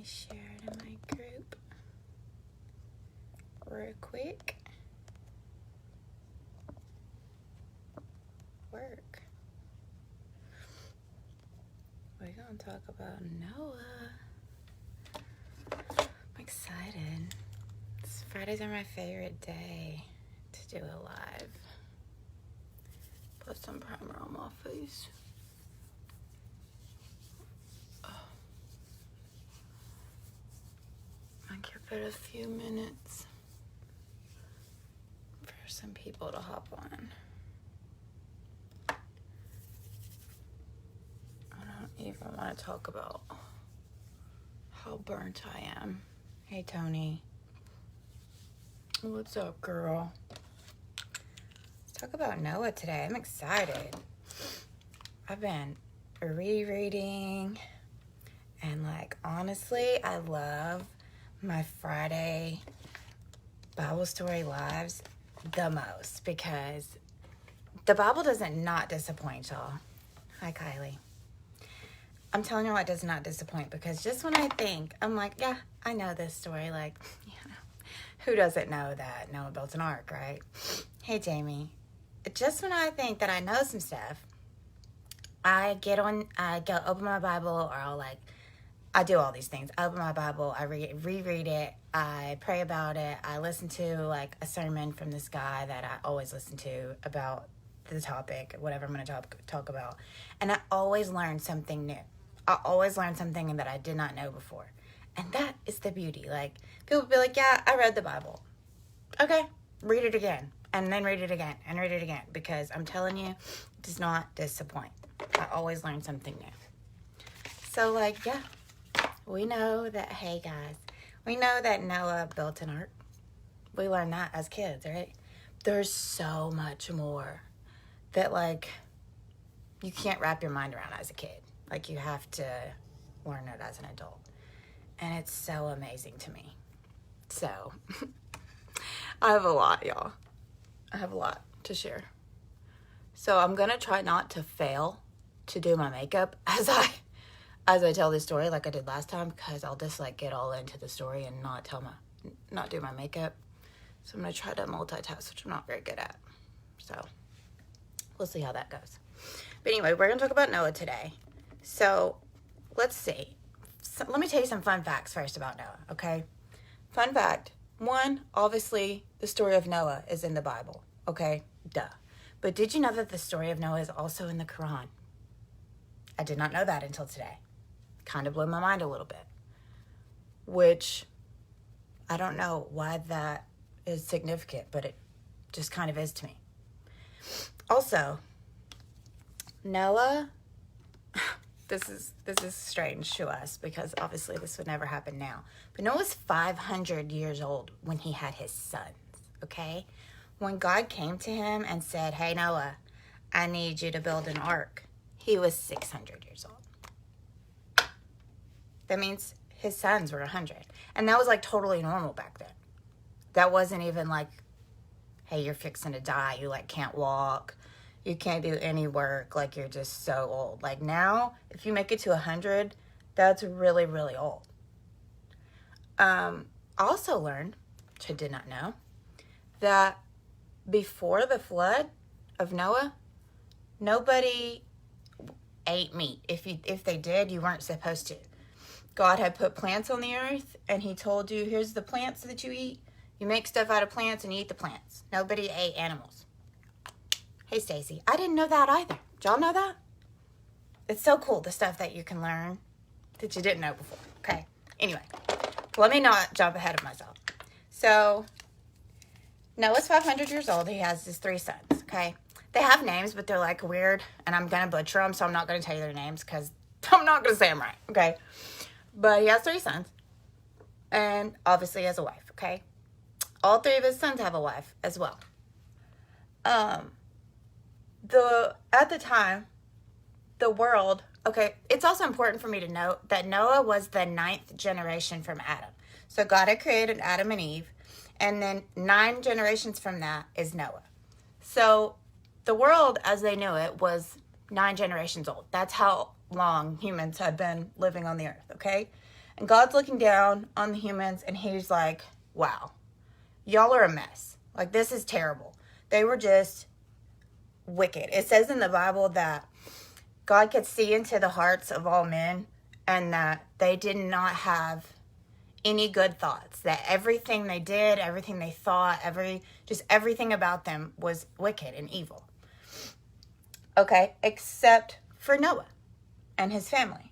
share it in my group real quick. Work. We're gonna talk about Noah. I'm excited. Fridays are my favorite day to do it live. Put some primer on my face. I'll give it a few minutes for some people to hop on. I don't even want to talk about how burnt I am. Hey, Tony. What's up, girl? Let's talk about Noah today. I'm excited. I've been rereading, and honestly, I love my Friday Bible story lives the most because the Bible doesn't not disappoint, y'all. Hi, Kylie. I'm telling you, it does not disappoint because just when I think, I'm like, yeah, I know this story. Who doesn't know that Noah built an ark, right? Hey, Jamie. Just when I think that I know some stuff, I go open my Bible, or I do all these things. I open my Bible, I reread it, I pray about it, I listen to a sermon from this guy that I always listen to about the topic, whatever I'm going to talk about. And I always learn something new. I always learn something that I did not know before. And that is the beauty. People be like, yeah, I read the Bible. Okay, read it again. And then read it again. And read it again. Because I'm telling you, it does not disappoint. I always learn something new. So, yeah, we know that, hey, guys, we know that Noah built an ark. We learned that as kids, right? There's so much more that, you can't wrap your mind around as a kid. You have to learn it as an adult. And it's so amazing to me. So, I have a lot, y'all. I have a lot to share. So, I'm going to try not to fail to do my makeup as I tell this story like I did last time, because I'll just get all into the story and not do my makeup. So, I'm going to try to multitask, which I'm not very good at. So, we'll see how that goes. But anyway, we're going to talk about Noah today. So, let's see. So, let me tell you some fun facts first about Noah, okay? Fun fact. 1, obviously, the story of Noah is in the Bible, okay? Duh. But did you know that the story of Noah is also in the Quran? I did not know that until today. Kind of blew my mind a little bit. Which, I don't know why that is significant, but it just kind of is to me. Also, Noah... This is strange to us because obviously this would never happen now. But Noah was 500 years old when he had his sons, okay? When God came to him and said, hey, Noah, I need you to build an ark, he was 600 years old. That means his sons were 100. And that was totally normal back then. That wasn't even hey, you're fixing to die. You can't walk. You can't do any work, you're just so old. Now, if you make it to 100, that's really, really old. I also learned, which I did not know, that before the flood of Noah, nobody ate meat. If they did, you weren't supposed to. God had put plants on the earth, and he told you, here's the plants that you eat. You make stuff out of plants, and you eat the plants. Nobody ate animals. Hey, Stacy, I didn't know that either. Did y'all know that? It's so cool, the stuff that you can learn that you didn't know before. Okay, anyway, let me not jump ahead of myself. So, Noah's 500 years old. He has his 3 sons, okay? They have names, but they're weird, and I'm going to butcher them, so I'm not going to tell you their names because I'm not going to say them right, okay? But he has 3 sons, and obviously he has a wife, okay? All 3 of his sons have a wife as well. At the time, the world, okay, it's also important for me to note that Noah was the 9th generation from Adam. So God had created Adam and Eve, and then 9 generations from that is Noah. So the world as they knew it was 9 generations old. That's how long humans had been living on the earth, okay? And God's looking down on the humans and he's like, wow, y'all are a mess. Like, this is terrible. They were just wicked. It says in the Bible that God could see into the hearts of all men and that they did not have any good thoughts, that everything they did, everything they thought, everything about them was wicked and evil. Okay, except for Noah and his family.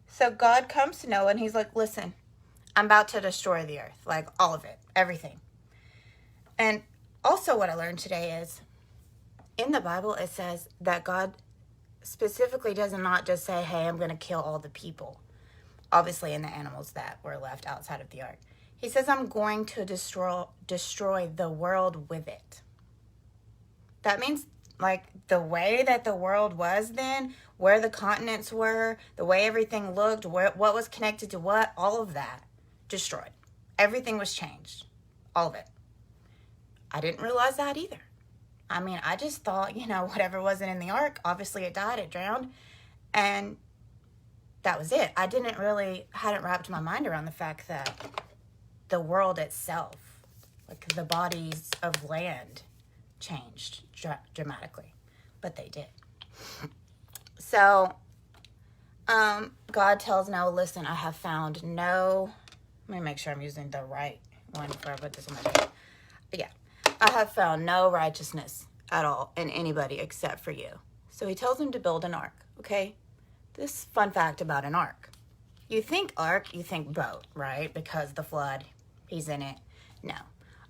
So God comes to Noah and he's like, listen, I'm about to destroy the earth, like all of it, everything. And also what I learned today is in the Bible, it says that God specifically does not just say, hey, I'm going to kill all the people, obviously, and the animals that were left outside of the ark. He says, I'm going to destroy the world with it. That means, like, the way that the world was then, where the continents were, the way everything looked, what was connected to what, all of that destroyed. Everything was changed. All of it. I didn't realize that either. I mean, I just thought, whatever wasn't in the ark, obviously it died, it drowned, and that was it. I hadn't wrapped my mind around the fact that the world itself, like the bodies of land, changed dramatically, but they did. So, God tells Noah, listen, I have found let me make sure I'm using the right one before I put this on my page. Yeah. I have found no righteousness at all in anybody except for you. So he tells him to build an ark, okay? This fun fact about an ark. You think ark, you think boat, right? Because the flood, he's in it. No.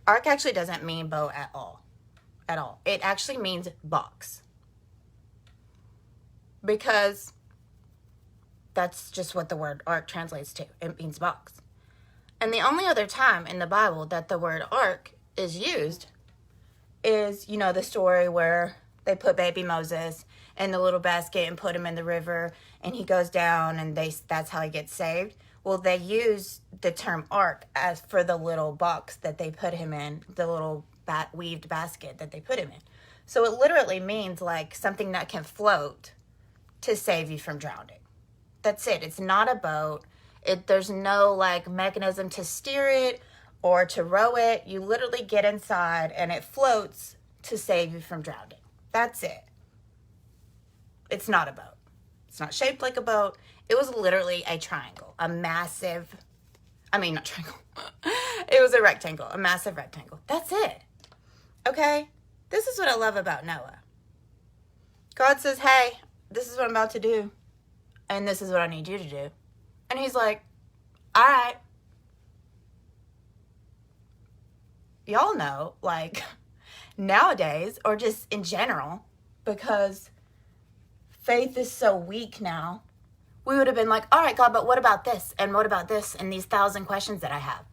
Ark actually doesn't mean boat at all. At all. It actually means box. Because that's just what the word ark translates to. It means box. And the only other time in the Bible that the word ark is used is, the story where they put baby Moses in the little basket and put him in the river and he goes down and that's how he gets saved. Well, they use the term ark as for the little box that they put him in, the little weaved basket that they put him in. So it literally means like something that can float to save you from drowning. That's it. It's not a boat. There's no like mechanism to steer it or to row it. You literally get inside and it floats to save you from drowning. That's it. It's not a boat. It's not shaped like a boat. It was literally a triangle, not triangle. It was a rectangle, a massive rectangle. That's it. Okay? This is what I love about Noah. God says, hey, this is what I'm about to do. And this is what I need you to do. And he's like, all right. Y'all know, like, nowadays, or just in general, because faith is so weak now, we would have been like, all right, God, but what about this? And what about this? And these 1,000 questions that I have,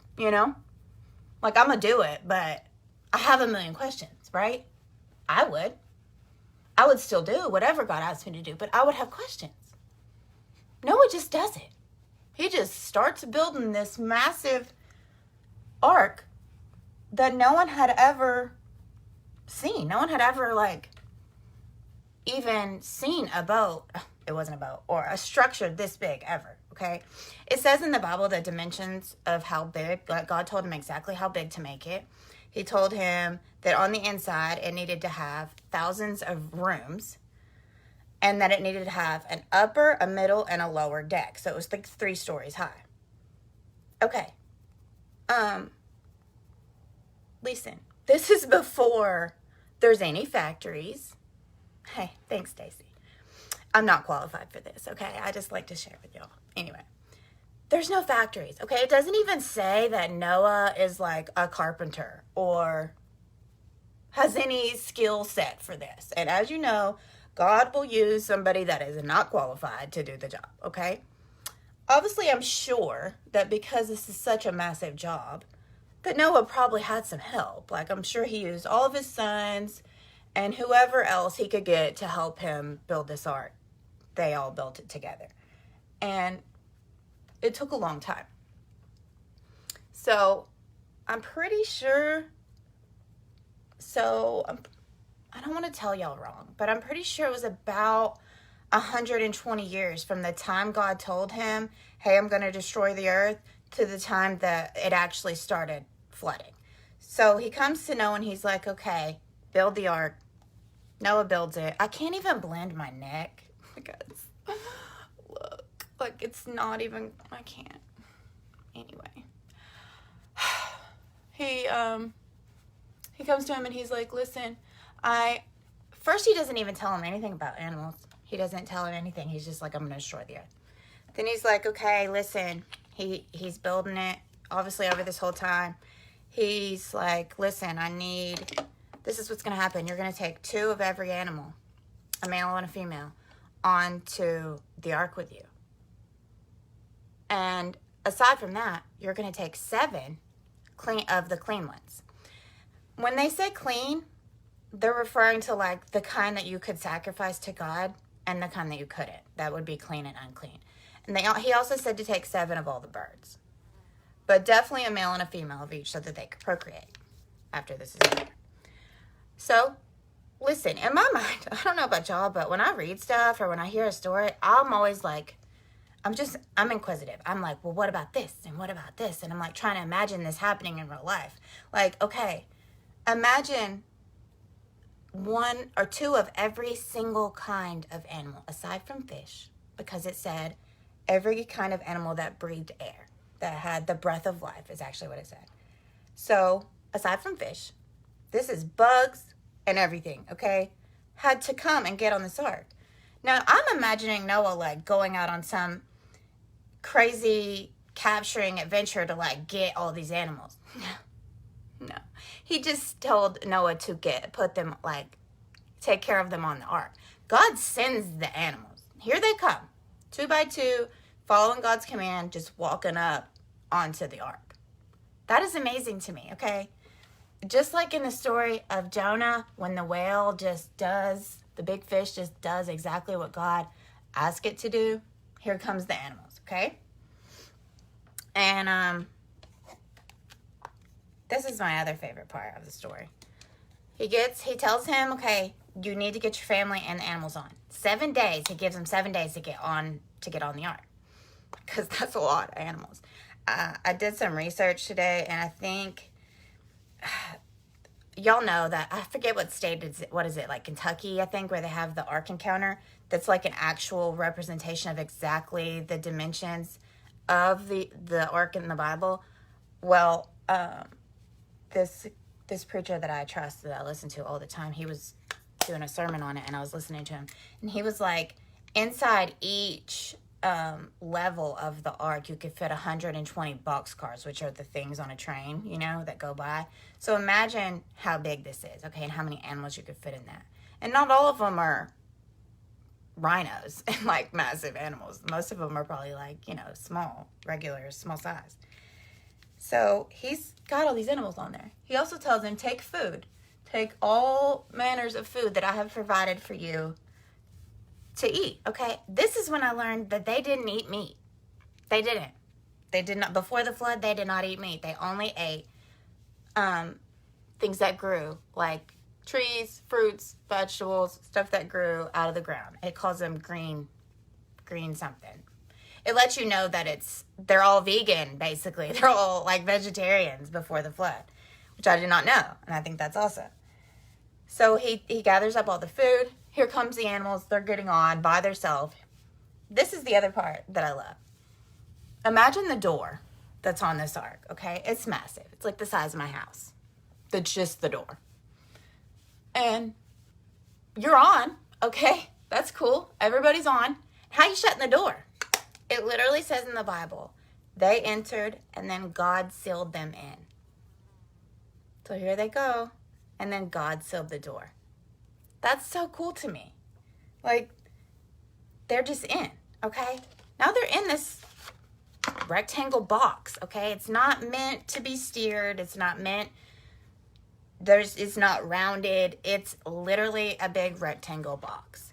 Like, I'm going to do it, but I have 1,000,000 questions, right? I would still do whatever God asked me to do, but I would have questions. Noah just does it. He just starts building this massive ark that no one had ever seen. No one had ever, even seen a boat. It wasn't a boat. Or a structure this big ever, okay? It says in the Bible the dimensions of how big. God told him exactly how big to make it. He told him that on the inside it needed to have thousands of rooms. And that it needed to have an upper, a middle, and a lower deck. So it was like 3 stories high. Okay. Listen, this is before there's any factories. Hey, thanks, Stacy. I'm not qualified for this, okay? I just like to share with y'all. Anyway, there's no factories, okay? It doesn't even say that Noah is like a carpenter or has any skill set for this. And as you know, God will use somebody that is not qualified to do the job, okay? Obviously, I'm sure that because this is such a massive job, that Noah probably had some help. Like, I'm sure he used all of his sons and whoever else he could get to help him build this ark. They all built it together. And it took a long time. So, I'm pretty sure... I don't want to tell y'all wrong, but I'm pretty sure it was about 120 years from the time God told him, hey, I'm going to destroy the earth, to the time that it actually started flooding. So he comes to Noah and he's like, okay, build the ark. Noah builds it. I can't even blend my neck because, look, like it's not even, I can't. Anyway. He comes to him and he's like, listen, first he doesn't even tell him anything about animals. He doesn't tell him anything. He's just like, I'm going to destroy the earth. Then he's like, okay, listen, he's building it, obviously over this whole time. He's like, listen, this is what's going to happen. You're going to take 2 of every animal, a male and a female, onto the ark with you. And aside from that, you're going to take 7 of the clean ones. When they say clean, they're referring to like the kind that you could sacrifice to God and the kind that you couldn't. That would be clean and unclean. And he also said to take 7 of all the birds. But definitely a male and a female of each so that they could procreate after this is over. So, listen, in my mind, I don't know about y'all, but when I read stuff or when I hear a story, I'm always like, I'm inquisitive. I'm like, well, what about this? And what about this? And I'm like trying to imagine this happening in real life. Like, okay, imagine 1 or 2 of every single kind of animal, aside from fish, because it said every kind of animal that breathed air, that had the breath of life is actually what it said. So, aside from fish, this is bugs and everything, okay, had to come and get on this ark. Now, I'm imagining Noah, like, going out on some crazy capturing adventure to, like, get all these animals. No. He just told Noah to put them, like, take care of them on the ark. God sends the animals. Here they come, 2 by 2, following God's command, just walking up onto the ark. That is amazing to me, okay? Just like in the story of Jonah, when the whale the big fish just does exactly what God asked it to do, here comes the animals, okay? And this is my other favorite part of the story. He tells him, okay, you need to get your family and the animals on. 7 days, he gives them 7 days to get on the ark. Because that's a lot of animals. I did some research today, and I think y'all know that, I forget what state what is it, like Kentucky, I think, where they have the Ark Encounter. That's like an actual representation of exactly the dimensions of the Ark in the Bible. Well, this preacher that I trust, that I listen to all the time, he was doing a sermon on it, and I was listening to him, and he was like, inside each level of the ark, you could fit 120 boxcars, which are the things on a train, that go by. So imagine how big this is, okay, and how many animals you could fit in that. And not all of them are rhinos and like massive animals. Most of them are probably like, small size. So he's got all these animals on there. He also tells them, take food. Take all manners of food that I have provided for you to eat, okay? This is when I learned that they didn't eat meat. They didn't. They did not, before the flood, they did not eat meat. They only ate things that grew, like trees, fruits, vegetables, stuff that grew out of the ground. It calls them green something. It lets you know that they're all vegan, basically. They're all like vegetarians before the flood, which I did not know, and I think that's awesome. So he gathers up all the food. Here comes the animals. They're getting on by themselves. This is the other part that I love. Imagine the door that's on this ark, okay? It's massive. It's like the size of my house. That's just the door. And you're on, okay? That's cool. Everybody's on. How you shutting the door? It literally says in the Bible, they entered and then God sealed them in. So here they go. And then God sealed the door. That's so cool to me. Like, they're just in, okay? Now they're in this rectangle box, okay? It's not meant to be steered. It's not it's not rounded. It's literally a big rectangle box.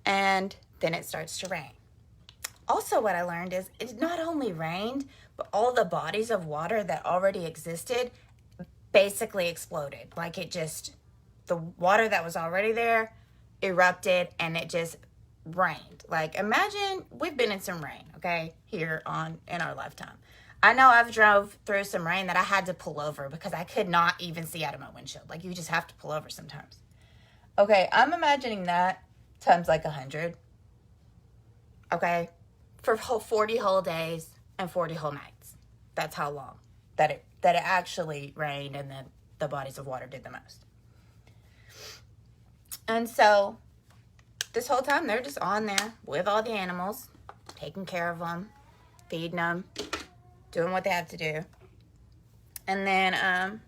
And then it starts to rain. Also, what I learned is it not only rained, but all the bodies of water that already existed basically exploded. Like the water that was already there erupted, and it just rained. Like, imagine we've been in some rain, okay, here in our lifetime. I know I've drove through some rain that I had to pull over because I could not even see out of my windshield. Like, you just have to pull over sometimes. Okay, I'm imagining that times like 100. Okay, for 40 whole days and 40 whole nights. That's how long that it actually rained, and then the bodies of water did the most. And so this whole time they're just on there with all the animals, taking care of them, feeding them, doing what they have to do. And then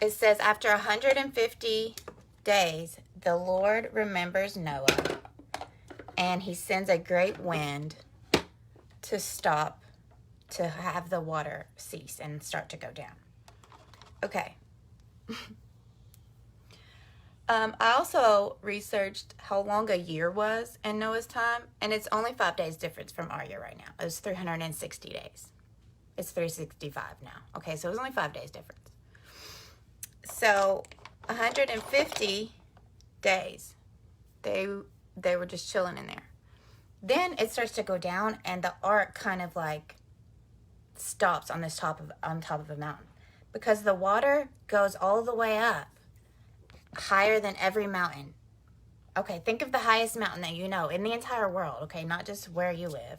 it says, after 150 days, the Lord remembers Noah, and he sends a great wind to stop, to have the water cease and start to go down. Okay. I also researched how long a year was in Noah's time, and it's only 5 days difference from our year right now. It was 360 days. It's 365 now. Okay, so it was only 5 days difference. So 150 days, they were just chilling in there. Then it starts to go down, and the ark kind of like stops on top of a mountain, because the water goes all the way up, higher than every mountain. Okay, think of the highest mountain that you know in the entire world, okay, not just where you live.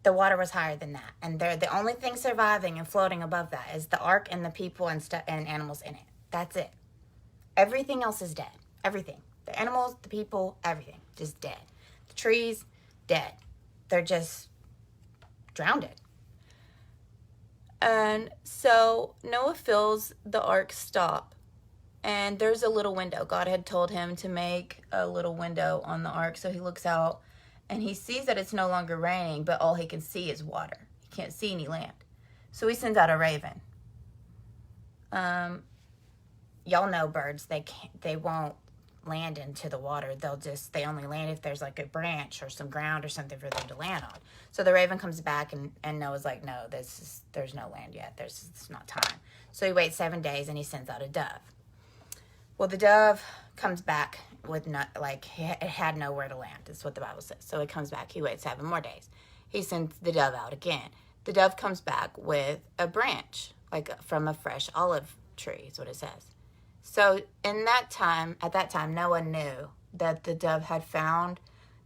The water was higher than that, and the only thing surviving and floating above that is the ark and the people and animals in it. That's it. Everything else is dead. Everything. The animals, the people, everything. Just dead. The trees, dead. They're just drowned. And so Noah feels the ark stop, and there's a little window. God had told him to make a little window on the ark, so he looks out, and he sees that it's no longer raining, but all he can see is water. He can't see any land. So he sends out a raven. Y'all know birds, they won't land into the water. They only land if there's like a branch or some ground or something for them to land on. So the raven comes back, and Noah's like, no, there's no land yet. It's not time. So he waits 7 days, and he sends out a dove. Well, the dove comes back with it had nowhere to land. That's what the Bible says. So it comes back. He waits 7 more days. He sends the dove out again. The dove comes back with a branch, like from a fresh olive tree, is what it says. So at that time, Noah knew that the dove had found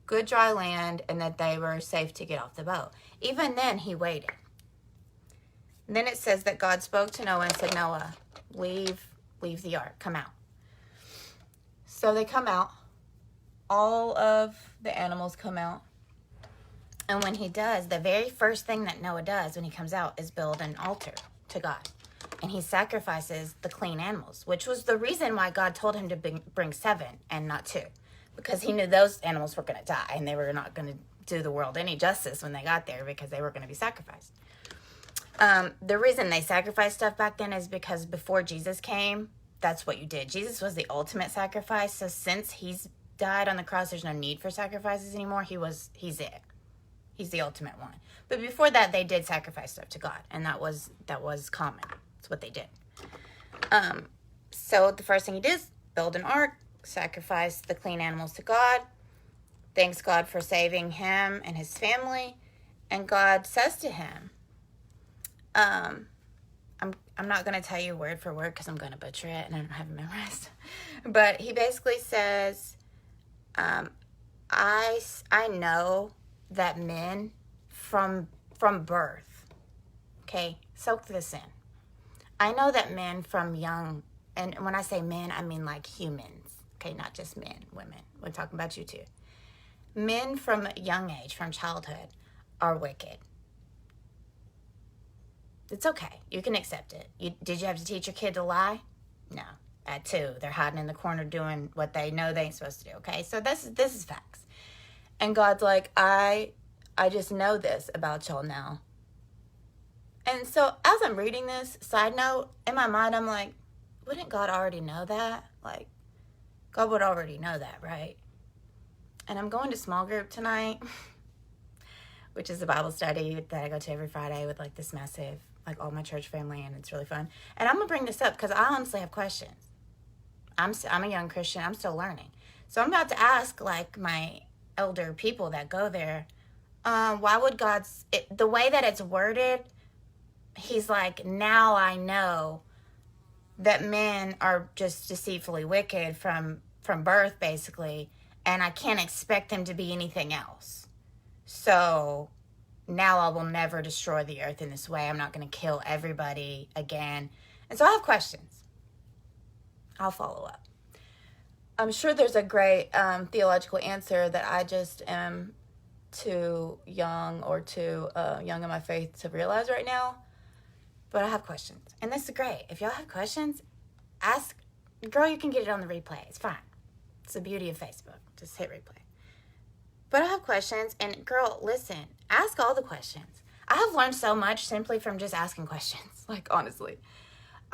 good dry land and that they were safe to get off the boat. Even then, he waited. And then it says that God spoke to Noah and said, Noah, leave the ark, come out. So they come out. All of the animals come out. And when he does, the very first thing that Noah does when he comes out is build an altar to God. And he sacrifices the clean animals, which was the reason why God told him to bring 7 and not 2. Because he knew those animals were going to die, and they were not going to do the world any justice when they got there, because they were going to be sacrificed. The reason they sacrificed stuff back then is because before Jesus came, that's what you did. Jesus was the ultimate sacrifice. So since he's died on the cross, there's no need for sacrifices anymore. He's it. He's the ultimate one. But before that, they did sacrifice stuff to God, and that was common. That's what they did. So the first thing he did is build an ark, sacrifice the clean animals to God, thanks God for saving him and his family, and God says to him, I'm not going to tell you word for word because I'm going to butcher it and I don't have it memorized. But he basically says, I know that men from birth, okay, soak this in. I know that men from young, and when I say men, I mean like humans, okay, not just men, women. We're talking about you too. Men from a young age, from childhood, are wicked. It's okay. You can accept it. Did you have to teach your kid to lie? No. That too. They're hiding in the corner doing what they know they ain't supposed to do, okay? So this is facts. And God's like, I just know this about y'all now. And so as I'm reading this, side note, in my mind, I'm like, wouldn't God already know that? Like, God would already know that, right? And I'm going to small group tonight, which is a Bible study that I go to every Friday with like this massive, like all my church family, and it's really fun. And I'm going to bring this up because I honestly have questions. I'm a young Christian. I'm still learning. So I'm about to ask, like, my elder people that go there, why would the way that it's worded, he's like, now I know that men are just deceitfully wicked from birth, basically, and I can't expect them to be anything else. So now I will never destroy the earth in this way. I'm not going to kill everybody again. And so I have questions. I'll follow up. I'm sure there's a great theological answer that I just am too young or too young in my faith to realize right now. But I have questions. And this is great. If y'all have questions, ask. Girl, you can get it on the replay. It's fine. It's the beauty of Facebook. Just hit replay. But I have questions. And girl, listen. Ask all the questions. I have learned so much simply from just asking questions. Like, honestly.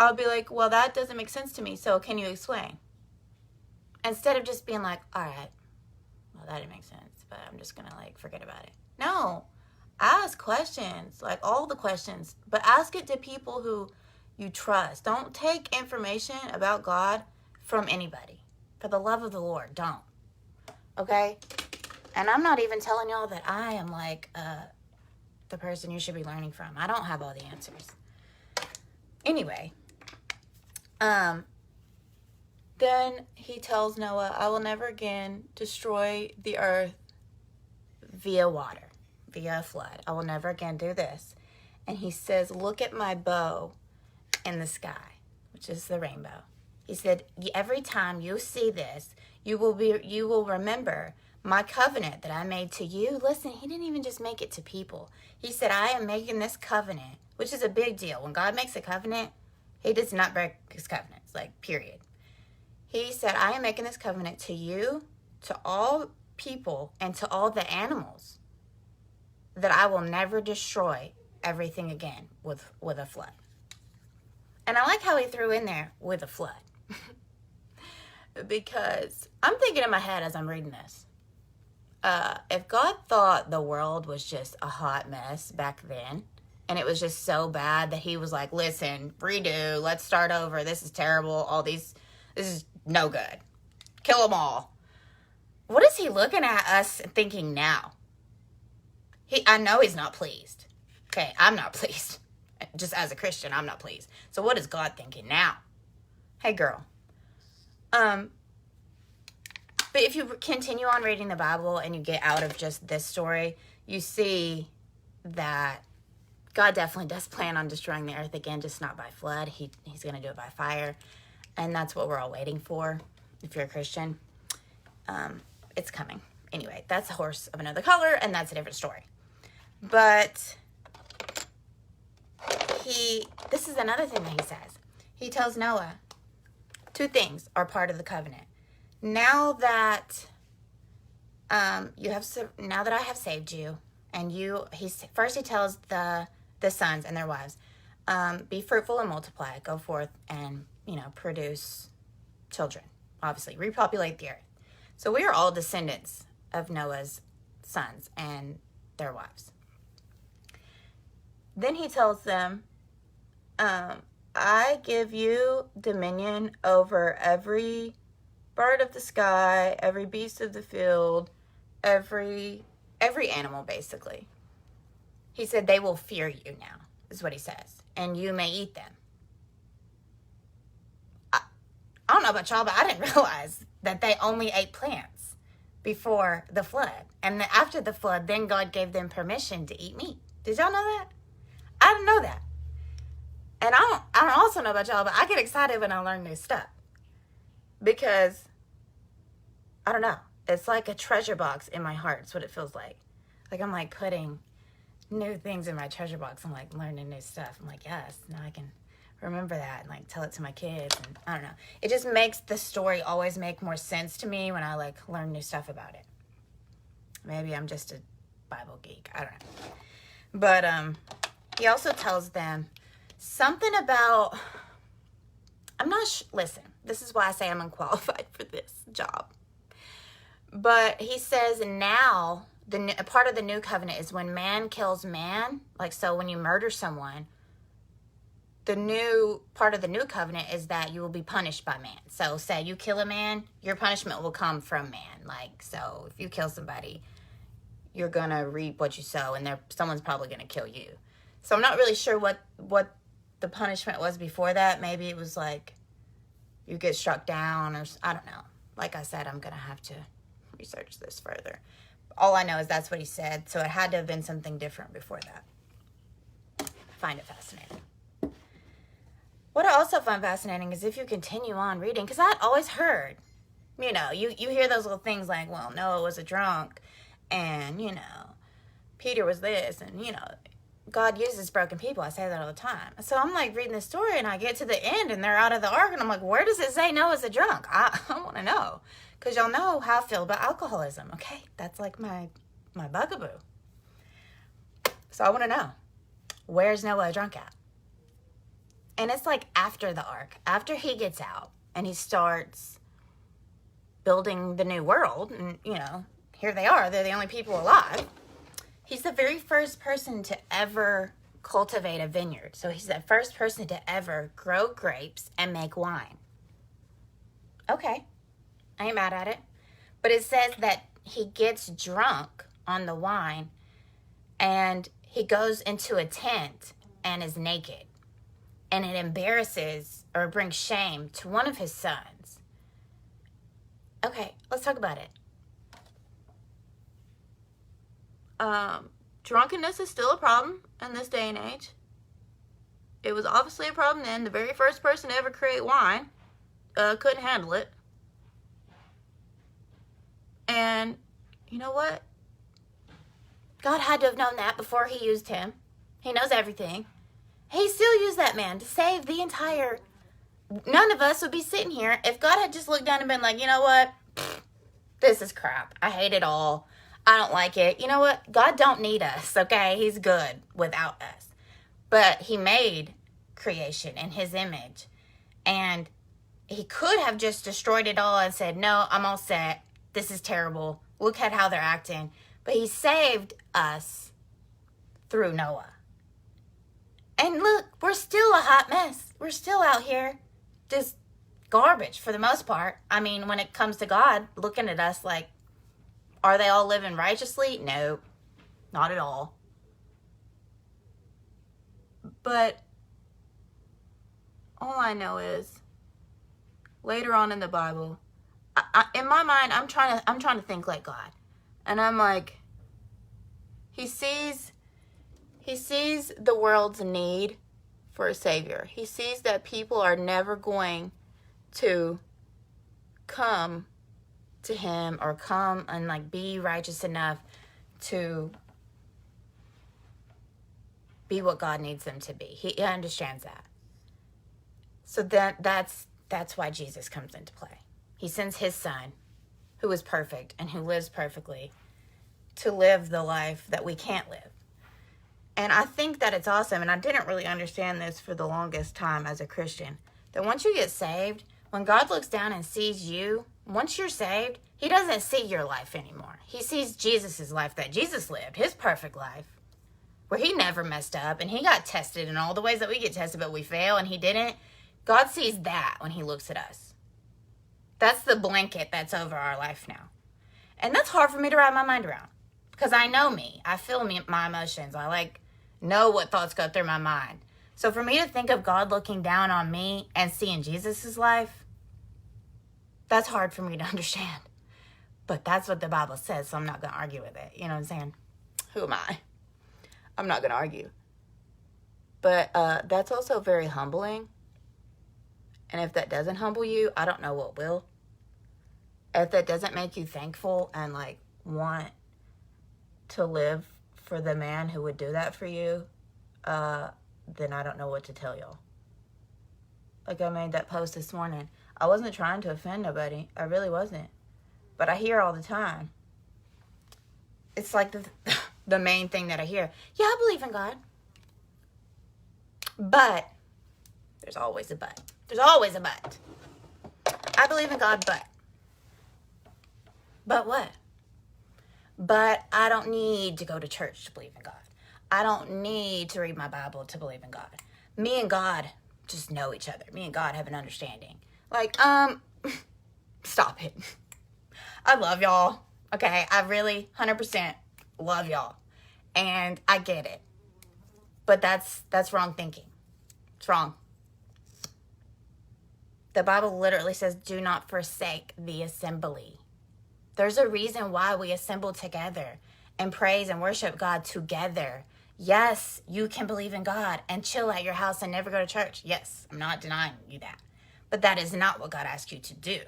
I'll be like, well, that doesn't make sense to me. So can you explain? Instead of just being like, all right, well, that didn't make sense, but I'm just going to, like, forget about it. No. Ask questions, like all the questions, but ask it to people who you trust. Don't take information about God from anybody. For the love of the Lord, don't. Okay? And I'm not even telling y'all that I am, like, the person you should be learning from. I don't have all the answers. Anyway, then he tells Noah, I will never again destroy the earth via water, via a flood. I will never again do this. And he says, look at my bow in the sky, which is the rainbow. He said, every time you see this, you will remember my covenant that I made to you. Listen, he didn't even just make it to people. He said, I am making this covenant, which is a big deal. When God makes a covenant, he does not break his covenants, like, period. He said, I am making this covenant to you, to all people, and to all the animals, that I will never destroy everything again with a flood. And I like how he threw in there, with a flood. Because I'm thinking in my head as I'm reading this, if God thought the world was just a hot mess back then, and it was just so bad that he was like, listen, redo, let's start over, this is terrible, this is no good, kill them all. What is he looking at us thinking now? I know he's not pleased. Okay, I'm not pleased. Just as a Christian, I'm not pleased. So what is God thinking now? Hey, girl. But if you continue on reading the Bible and you get out of just this story, you see that God definitely does plan on destroying the earth again, just not by flood. He's going to do it by fire. And that's what we're all waiting for. If you're a Christian, it's coming. Anyway, that's a horse of another color, and that's a different story. But this is another thing that he says. He tells Noah, two things are part of the covenant. Now that now that I have saved you, and he tells the sons and their wives, be fruitful and multiply, go forth and produce children. Obviously, repopulate the earth. So we are all descendants of Noah's sons and their wives. Then he tells them, I give you dominion over every bird of the sky, every beast of the field, every animal, basically. He said, they will fear you now, is what he says, and you may eat them. I don't know about y'all, but I didn't realize that they only ate plants before the flood. And after the flood, then God gave them permission to eat meat. Did y'all know that? I didn't know that. And I don't also know about y'all, but I get excited when I learn new stuff. Because, I don't know, it's like a treasure box in my heart. It's what it feels like. Like I'm like putting new things in my treasure box. I'm like learning new stuff. I'm like, yes, now I can remember that and like tell it to my kids. And I don't know. It just makes the story always make more sense to me when I like learn new stuff about it. Maybe I'm just a Bible geek. I don't know. But he also tells them something about, listen, this is why I say I'm unqualified for this job. But he says now, a part of the new covenant is when man kills man, like so when you murder someone, the new part of the new covenant is that you will be punished by man. So say you kill a man, your punishment will come from man. Like, so if you kill somebody, you're going to reap what you sow, and someone's probably going to kill you. So I'm not really sure what the punishment was before that. Maybe it was like you get struck down, or I don't know. Like I said, I'm going to have to research this further. All I know is that's what he said. So it had to have been something different before that. I find it fascinating. What I also find fascinating is if you continue on reading, because I always heard, you know, you hear those little things like, well, Noah was a drunk, and, you know, Peter was this, and, you know, God uses broken people. I say that all the time. So I'm like reading the story, and I get to the end, and they're out of the ark, and I'm like, where does it say Noah's a drunk? I want to know, because y'all know how I feel about alcoholism, okay? That's like my bugaboo. So I want to know, where's Noah a drunk at? And it's like after the ark, after he gets out and he starts building the new world, and, you know, here they are, they're the only people alive. He's the very first person to ever cultivate a vineyard. So he's the first person to ever grow grapes and make wine. Okay, I ain't mad at it. But it says that he gets drunk on the wine and he goes into a tent and is naked. And it embarrasses or brings shame to one of his sons. Okay, let's talk about it. Drunkenness is still a problem in this day and age. It was obviously a problem then. The very first person to ever create wine couldn't handle it. And you know what? God had to have known that before he used him. He knows everything. He still used that man to save the entire... None of us would be sitting here if God had just looked down and been like, you know what? This is crap. I hate it all. I don't like it. You know what? God don't need us, okay? He's good without us. But he made creation in his image. And he could have just destroyed it all and said, no, I'm all set. This is terrible. Look at how they're acting. But he saved us through Noah. And look, we're still a hot mess. We're still out here just garbage for the most part. I mean, when it comes to God looking at us like, are they all living righteously? No, not at all. But all I know is later on in the Bible, in my mind, I'm trying to think like God. And I'm like, he sees the world's need for a savior. He sees that people are never going to come to him or come and like be righteous enough to be what God needs them to be. He understands that. So that's why Jesus comes into play. He sends his son, who is perfect and who lives perfectly, to live the life that we can't live. And I think that it's awesome, and I didn't really understand this for the longest time as a Christian, that once you get saved, when God looks down and sees you, once you're saved, he doesn't see your life anymore. He sees Jesus' life that Jesus lived, his perfect life, where he never messed up, and he got tested in all the ways that we get tested, but we fail, and he didn't. God sees that when he looks at us. That's the blanket that's over our life now. And that's hard for me to wrap my mind around, because I know me. I feel my emotions. I know what thoughts go through my mind. So for me to think of God looking down on me and seeing Jesus' life, that's hard for me to understand. But that's what the Bible says, so I'm not going to argue with it. You know what I'm saying? Who am I? I'm not going to argue. But that's also very humbling. And if that doesn't humble you, I don't know what will. If that doesn't make you thankful and want to live for the man who would do that for you, then I don't know what to tell y'all. I made that post this morning. I wasn't trying to offend nobody. I really wasn't. But I hear all the time. It's like the main thing that I hear. Yeah, I believe in God. But, there's always a but. There's always a but. I believe in God, but. But what? But I don't need to go to church to believe in God. I don't need to read my Bible to believe in God. me and God just know each other. Me and God have an understanding. Like, stop it. I love y'all. Okay, I really 100% love y'all. And I get it. But that's wrong thinking. It's wrong. The Bible literally says, do not forsake the assembly. There's a reason why we assemble together and praise and worship God together. Yes, you can believe in God and chill at your house and never go to church. Yes, I'm not denying you that. But that is not what God asked you to do.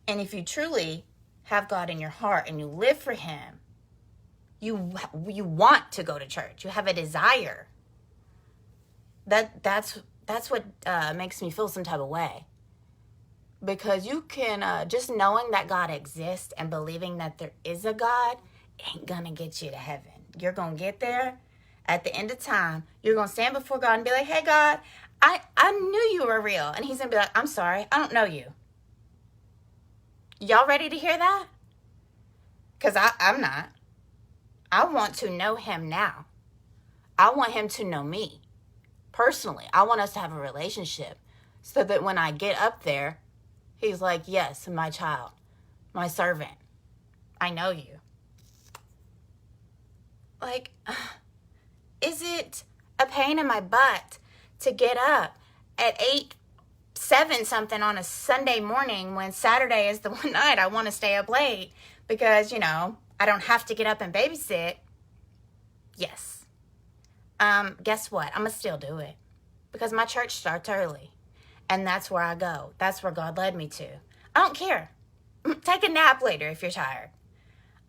And if you truly have God in your heart and you live for him, you want to go to church. You have a desire. That's what makes me feel some type of way. Because you can, just knowing that God exists and believing that there is a God ain't going to get you to heaven. You're going to get there. At the end of time, you're going to stand before God and be like, hey, God, I knew you were real. And he's going to be like, I'm sorry, I don't know you. Y'all ready to hear that? Because I'm not. I want to know him now. I want him to know me. Personally, I want us to have a relationship so that when I get up there, he's like, yes, my child, my servant, I know you. Like, is it a pain in my butt to get up at 7 something on a Sunday morning when Saturday is the one night I want to stay up late because, I don't have to get up and babysit? Yes. Guess what? I'm going to still do it because my church starts early and that's where I go. That's where God led me to. I don't care. Take a nap later if you're tired.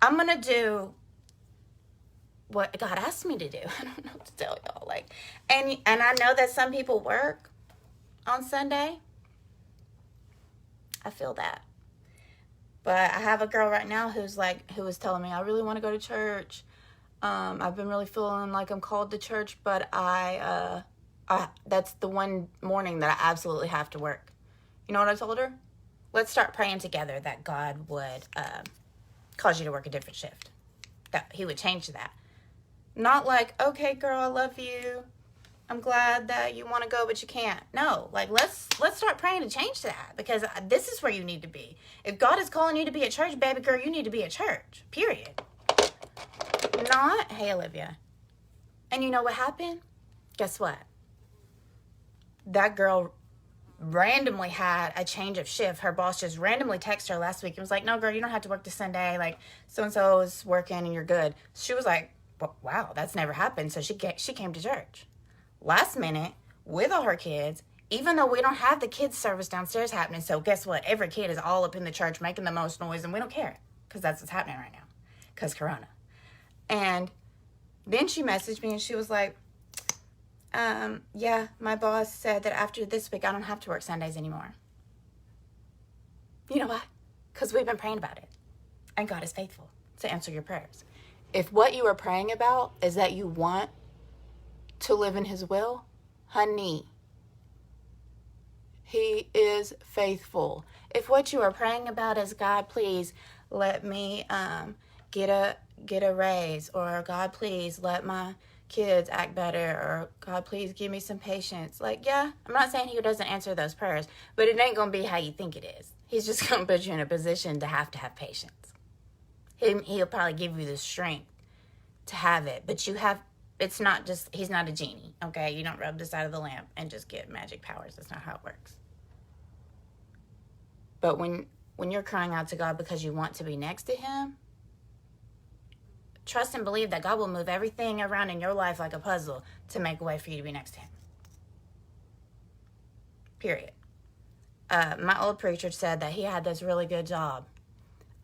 I'm going to do what God asked me to do. I don't know what to tell y'all. And I know that some people work on Sunday. I feel that. But I have a girl right now who was telling me, I really want to go to church. I've been really feeling like I'm called to church, but I that's the one morning that I absolutely have to work. You know what I told her? Let's start praying together that God would cause you to work a different shift. That he would change that. Not like, okay, girl, I love you. I'm glad that you want to go, but you can't. No, let's start praying to change that because this is where you need to be. If God is calling you to be at church, baby girl, you need to be at church, period. Not, hey, Olivia. And you know what happened? Guess what? That girl randomly had a change of shift. Her boss just randomly texted her last week and was like, no, girl, you don't have to work this Sunday. So-and-so is working and you're good. She was like, well, wow, that's never happened. So she came to church. Last minute, with all her kids, even though we don't have the kids service downstairs happening. So guess what? Every kid is all up in the church making the most noise and we don't care because that's what's happening right now because Corona. And then she messaged me and she was like, yeah, my boss said that after this week, I don't have to work Sundays anymore. You know why? Because we've been praying about it. And God is faithful to answer your prayers. If what you are praying about is that you want to live in his will, honey, he is faithful. If what you are praying about is, God, please let me get a raise, or God, please let my kids act better, or God, please give me some patience. Yeah, I'm not saying he doesn't answer those prayers, but it ain't going to be how you think it is. He's just going to put you in a position to have patience. He'll probably give you the strength to have it, but it's not just, he's not a genie, okay? You don't rub the side of the lamp and just get magic powers. That's not how it works. But when you're crying out to God because you want to be next to him, trust and believe that God will move everything around in your life like a puzzle to make a way for you to be next to him. Period. My old preacher said that he had this really good job.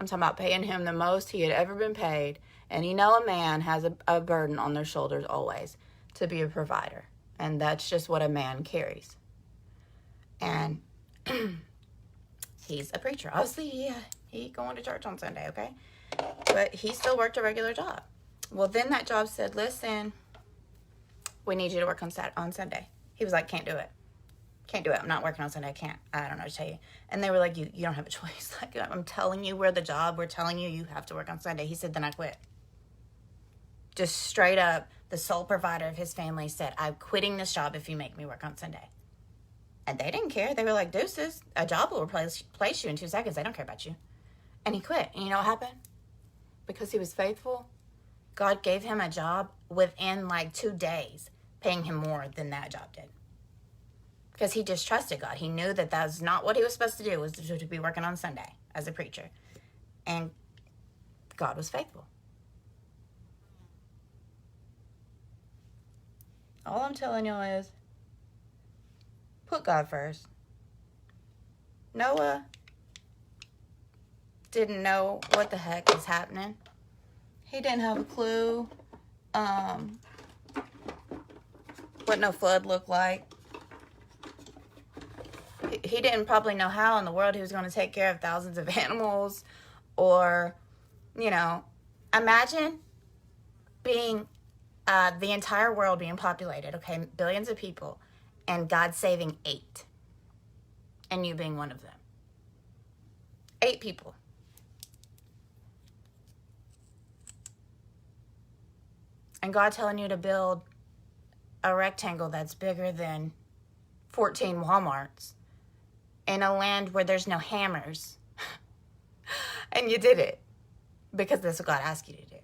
I'm talking about paying him the most he had ever been paid. And a man has a burden on their shoulders always to be a provider. And that's just what a man carries. And he's a preacher. Obviously, he going to church on Sunday, okay? But he still worked a regular job. Well, then that job said, listen, we need you to work on Sunday. He was like, can't do it. Can't do it. I'm not working on Sunday. I can't. I don't know what to tell you. And they were like, you don't have a choice. I'm telling you, we're the job. We're telling you, you have to work on Sunday. He said, then I quit. Just straight up, the sole provider of his family said, I'm quitting this job if you make me work on Sunday. And they didn't care. They were like, deuces, a job will place you in 2 seconds. They don't care about you. And he quit. And you know what happened? Because he was faithful, God gave him a job within like 2 days, paying him more than that job did. Because he just trusted God. He knew that was not what he was supposed to do, was to be working on Sunday as a preacher. And God was faithful. All I'm telling y'all is, put God first. Noah didn't know what the heck was happening. He didn't have a clue what no flood looked like. He didn't probably know how in the world he was going to take care of thousands of animals, or, imagine being the entire world being populated, okay, billions of people, and God saving 8, and you being one of them. 8 people. And God telling you to build a rectangle that's bigger than 14 Walmarts in a land where there's no hammers. And you did it because that's what God asked you to do.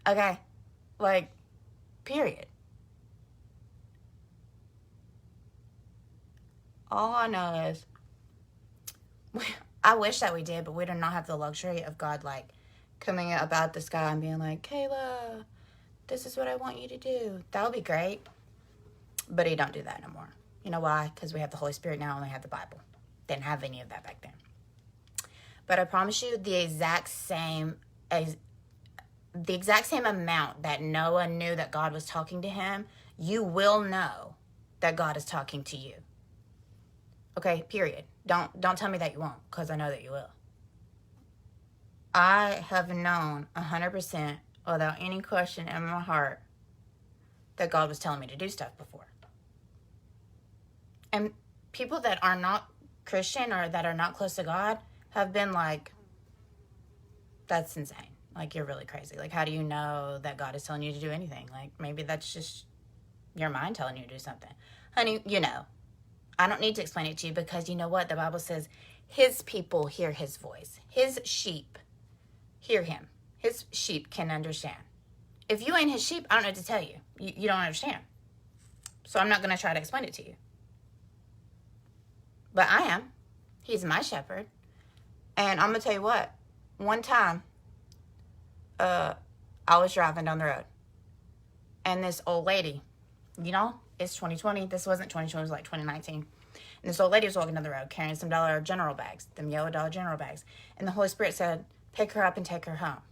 Okay? Like, period. All I know is, I wish that we did, but we do not have the luxury of God, like, coming up out the sky and being like, Kayla, this is what I want you to do. That would be great. But he don't do that no more. You know why? Because we have the Holy Spirit now and we have the Bible. Didn't have any of that back then. But I promise you, the exact same amount that Noah knew that God was talking to him, you will know that God is talking to you. Okay, period. Don't tell me that you won't, because I know that you will. I have known 100% without any question in my heart that God was telling me to do stuff before. And people that are not Christian or that are not close to God have been like, that's insane. Like, you're really crazy. Like, how do you know that God is telling you to do anything? Like, maybe that's just your mind telling you to do something. Honey, I don't need to explain it to you, because you know what? The Bible says his people hear his voice. His sheep hear him. His sheep can understand. If you ain't his sheep, I don't know what to tell you. You don't understand. So I'm not going to try to explain it to you. But I am. He's my shepherd. And I'm going to tell you what. One time, I was driving down the road. And this old lady, it's 2020. This wasn't 2020. It was like 2019. And this old lady was walking down the road carrying some Dollar General bags, them yellow Dollar General bags. And the Holy Spirit said, pick her up and take her home.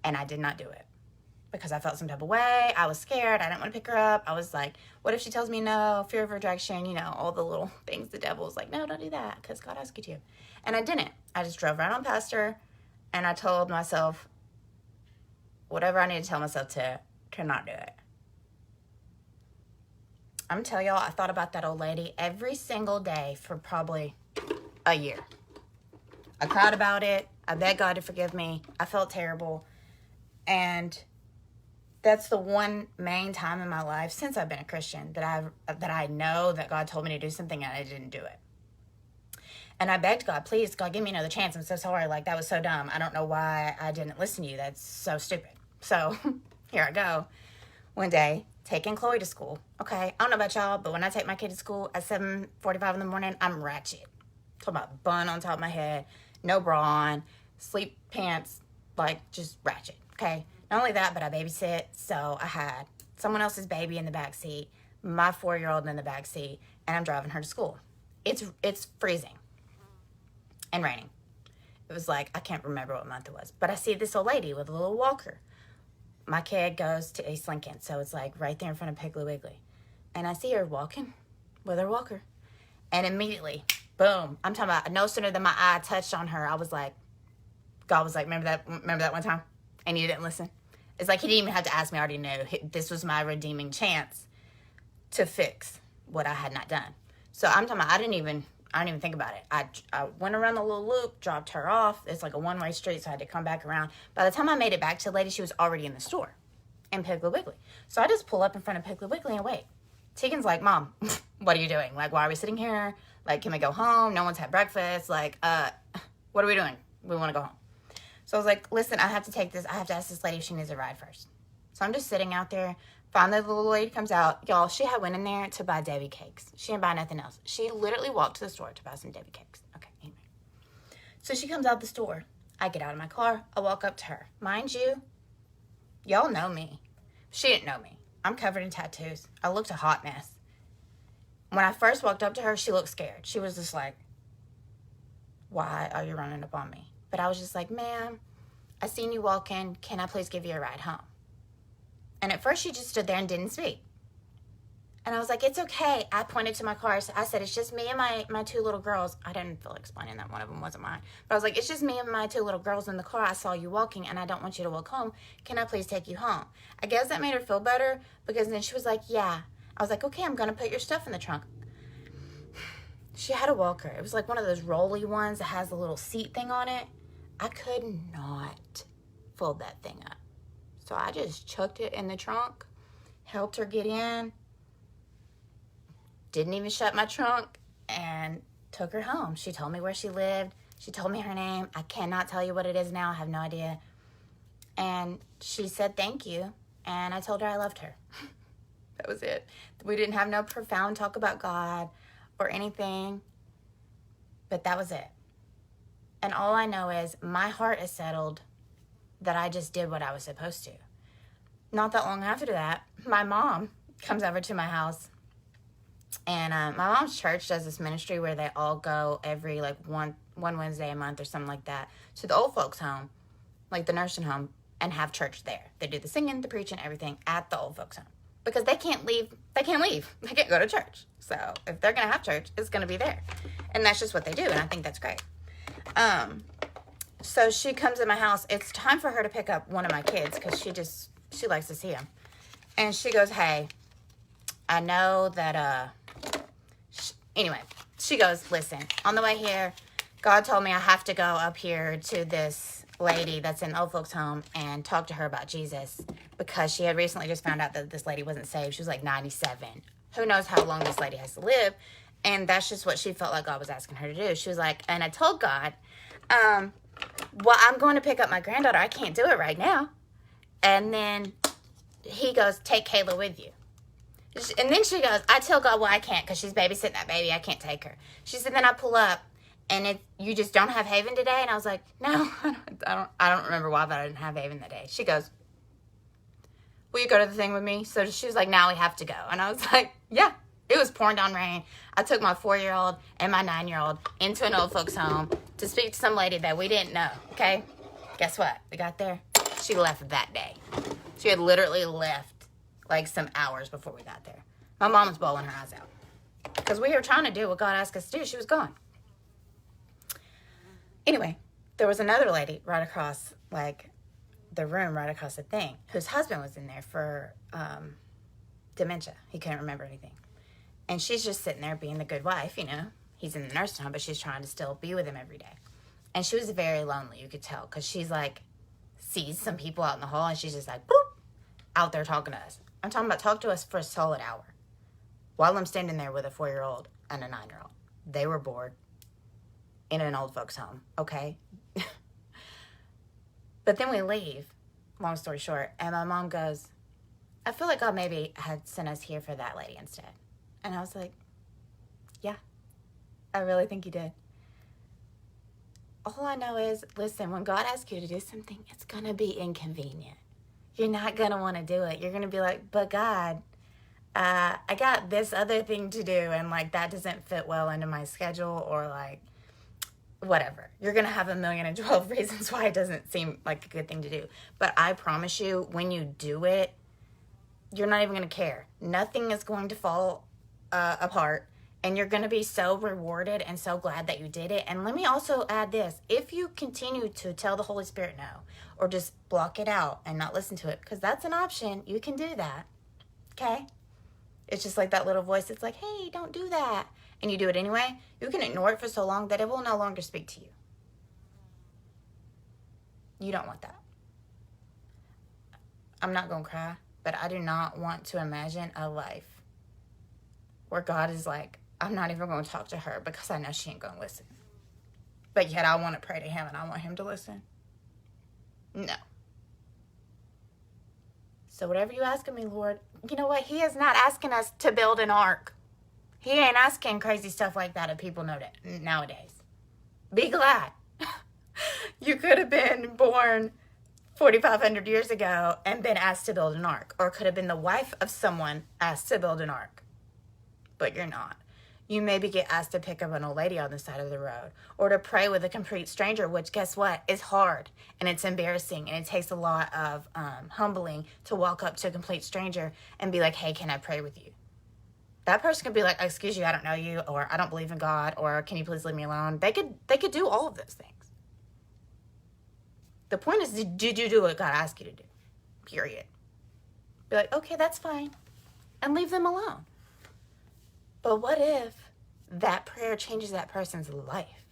And I did not do it because I felt some type of way. I was scared. I didn't want to pick her up. I was like, what if she tells me no? Fear of rejection, all the little things the devil was like, no, don't do that because God asked you to. And I didn't. I just drove right on past her, and I told myself whatever I needed to tell myself to not do it. I'm telling y'all, I thought about that old lady every single day for probably a year. I cried about it. I begged God to forgive me. I felt terrible. And that's the one main time in my life since I've been a Christian that I know that God told me to do something and I didn't do it. And I begged God, please, God, give me another chance. I'm so sorry. Like, that was so dumb. I don't know why I didn't listen to you. That's so stupid. So here I go. One day, taking Chloe to school. Okay, I don't know about y'all, but when I take my kid to school at 7:45 in the morning, I'm ratchet. Talking about bun on top of my head, no bra on, sleep pants, like just ratchet. Okay, not only that, but I babysit, so I had someone else's baby in the back seat, my 4-year-old in the back seat, and I'm driving her to school. It's freezing and raining. It was like, I can't remember what month it was, but I see this old lady with a little walker. My kid goes to East Lincoln, so it's like right there in front of Piggly Wiggly, and I see her walking with her walker, and immediately, boom! I'm talking about no sooner than my eye touched on her, I was like, God was like, remember that one time? And you didn't listen? It's like he didn't even have to ask me. I already knew. This was my redeeming chance to fix what I had not done. So I'm talking about, I didn't even think about it. I went around the little loop, dropped her off. It's like a one-way street, so I had to come back around. By the time I made it back to the lady, she was already in the store in Piggly Wiggly. So I just pull up in front of Piggly Wiggly and wait. Tegan's like, Mom, what are you doing? Like, why are we sitting here? Like, can we go home? No one's had breakfast. Like, what are we doing? We want to go home. So I was like, listen, I have to take this. I have to ask this lady if she needs a ride first. So I'm just sitting out there. Finally, the little lady comes out. Y'all, she had went in there to buy Debbie cakes. She didn't buy nothing else. She literally walked to the store to buy some Debbie cakes. Okay, anyway. So she comes out the store. I get out of my car. I walk up to her. Mind you, y'all know me. She didn't know me. I'm covered in tattoos. I looked a hot mess. When I first walked up to her, she looked scared. She was just like, why are you running up on me? But I was just like, ma'am, I seen you walk in. Can I please give you a ride home? And at first she just stood there and didn't speak. And I was like, it's okay. I pointed to my car. So I said, it's just me and my two little girls. I didn't feel like explaining that one of them wasn't mine. But I was like, it's just me and my two little girls in the car. I saw you walking and I don't want you to walk home. Can I please take you home? I guess that made her feel better because then she was like, yeah. I was like, okay, I'm going to put your stuff in the trunk. She had a walker. It was like one of those rolly ones that has a little seat thing on it. I could not fold that thing up. So I just chucked it in the trunk, helped her get in, didn't even shut my trunk, and took her home. She told me where she lived. She told me her name. I cannot tell you what it is now. I have no idea. And she said thank you, and I told her I loved her. That was it. We didn't have no profound talk about God or anything, but that was it. And all I know is my heart is settled that I just did what I was supposed to. Not that long after that, my mom comes over to my house. And my mom's church does this ministry where they all go every like one Wednesday a month or something like that to the old folks home, like the nursing home, and have church there. They do the singing, the preaching, everything at the old folks home. Because they can't leave. They can't go to church. So if they're going to have church, it's going to be there. And that's just what they do. And I think that's great. So she comes in my house. It's time for her to pick up one of my kids because she likes to see him. And she goes, hey, I know that, anyway, she goes, listen, on the way here, God told me I have to go up here to this lady that's in old folks home and talk to her about Jesus because she had recently just found out that this lady wasn't saved. She was like 97. Who knows how long this lady has to live. And that's just what she felt like God was asking her to do. She was like, and I told God, well, I'm going to pick up my granddaughter. I can't do it right now. And then he goes, take Kayla with you. And then she goes, I tell God, well, I can't because she's babysitting that baby. I can't take her. She said, then I pull up and you just don't have Haven today? And I was like, no, I don't remember why, but I didn't have Haven that day. She goes, will you go to the thing with me? So she was like, now we have to go. And I was like, yeah. It was pouring down rain. I took my 4-year-old and my 9-year-old into an old folks home to speak to some lady that we didn't know, okay? Guess what? We got there. She left that day. She had literally left like some hours before we got there. My mom was bawling her eyes out. Because we were trying to do what God asked us to do. She was gone. Anyway, there was another lady right across, like, the room right across the thing, whose husband was in there for dementia. He couldn't remember anything. And she's just sitting there being the good wife, you know. He's in the nursing home, but she's trying to still be with him every day. And she was very lonely, you could tell, because she's like, sees some people out in the hall, and she's just like, boop, out there talking to us. I'm talking about talk to us for a solid hour. While I'm standing there with a 4-year-old and a 9-year-old. They were bored in an old folks home, okay? But then we leave, long story short, and my mom goes, I feel like God maybe had sent us here for that lady instead. And I was like, yeah, I really think he did. All I know is, listen, when God asks you to do something, it's going to be inconvenient. You're not going to want to do it. You're going to be like, but God, I got this other thing to do, and, like, that doesn't fit well into my schedule, or, like, whatever. You're going to have 1,012 reasons why it doesn't seem like a good thing to do. But I promise you, when you do it, you're not even going to care. Nothing is going to fall apart, and you're going to be so rewarded and so glad that you did it. And let me also add this. If you continue to tell the Holy Spirit no, or just block it out and not listen to it, because that's an option, you can do that, okay? It's just like that little voice that's like, hey, don't do that. and you do it anyway, you can ignore it for so long that it will no longer speak to you. You don't want that. I'm not going to cry, but I do not want to imagine a life where God is like, I'm not even going to talk to her because I know she ain't going to listen. But yet I want to pray to him and I want him to listen. No. So whatever you ask of me, Lord, you know what? He is not asking us to build an ark. He ain't asking crazy stuff like that of people nowadays. Be glad. You could have been born 4,500 years ago and been asked to build an ark, or could have been the wife of someone asked to build an ark. But you're not. You maybe get asked to pick up an old lady on the side of the road, or to pray with a complete stranger, which, guess what, is hard and it's embarrassing, and it takes a lot of humbling to walk up to a complete stranger and be like, hey, can I pray with you? That person could be like, excuse you, I don't know you, or I don't believe in God, or can you please leave me alone? They could do all of those things. The point is, did you do what God asked you to do? Period. Be like, okay, that's fine, and leave them alone. But what if that prayer changes that person's life?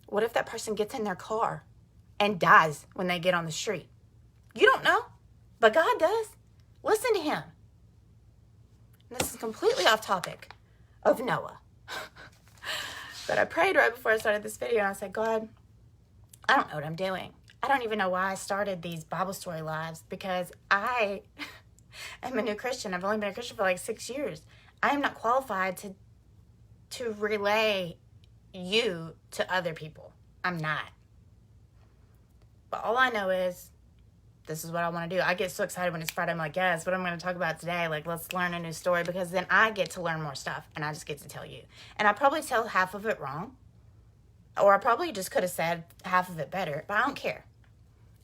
What if that person gets in their car and dies when they get on the street? You don't know, but God does. Listen to him. And this is completely off topic of Noah. But I prayed right before I started this video, and I said, God, I don't know what I'm doing. I don't even know why I started these Bible story lives, because I am a new Christian. I've only been a Christian for like 6 years. I am not qualified to relay you to other people. I'm not. But all I know is this is what I want to do. I get so excited when it's Friday. I'm like, yes, what I'm going to talk about today. Like, let's learn a new story, because then I get to learn more stuff and I just get to tell you. And I probably tell half of it wrong, or I probably just could have said half of it better, but I don't care.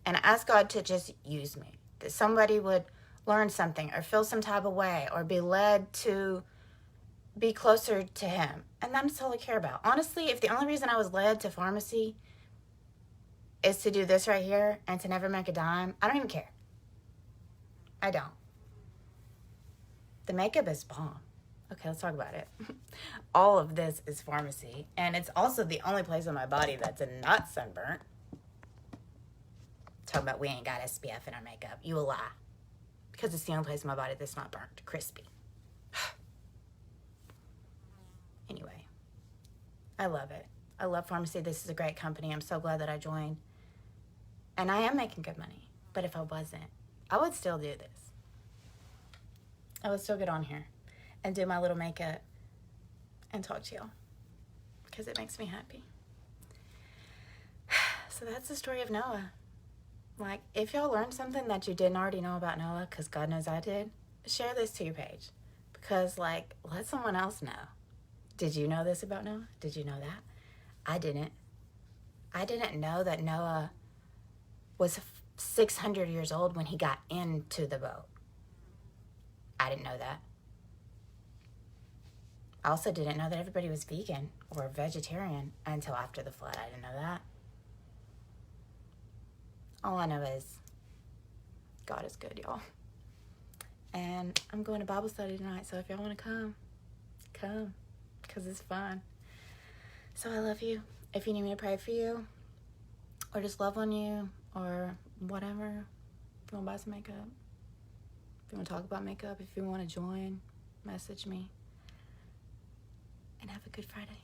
And I ask God to just use me, that somebody would learn something or feel some type of way or be led to be closer to him. And that's all I care about. Honestly, if the only reason I was led to pharmacy is to do this right here and to never make a dime, I don't even care. I don't. The makeup is bomb. Okay, let's talk about it. All of this is pharmacy, and it's also the only place on my body that's not sunburnt. Talking about we ain't got SPF in our makeup. You a lie. Because it's the only place in my body that's not burnt. Crispy. Anyway, I love it. I love pharmacy. This is a great company. I'm so glad that I joined. And I am making good money. But if I wasn't, I would still do this. I would still get on here and do my little makeup and talk to y'all, because it makes me happy. So that's the story of Noah. Like, if y'all learned something that you didn't already know about Noah, because God knows I did, share this to your page. Because, like, let someone else know. Did you know this about Noah? Did you know that? I didn't. I didn't know that Noah was 600 years old when he got into the boat. I didn't know that. I also didn't know that everybody was vegan or vegetarian until after the flood. I didn't know that. All I know is God is good, y'all. And I'm going to Bible study tonight, so if y'all want to come, because it's fun. So I love you. If you need me to pray for you, or just love on you, or whatever, if you want to buy some makeup, if you want to talk about makeup, if you want to join, message me. And have a good Friday.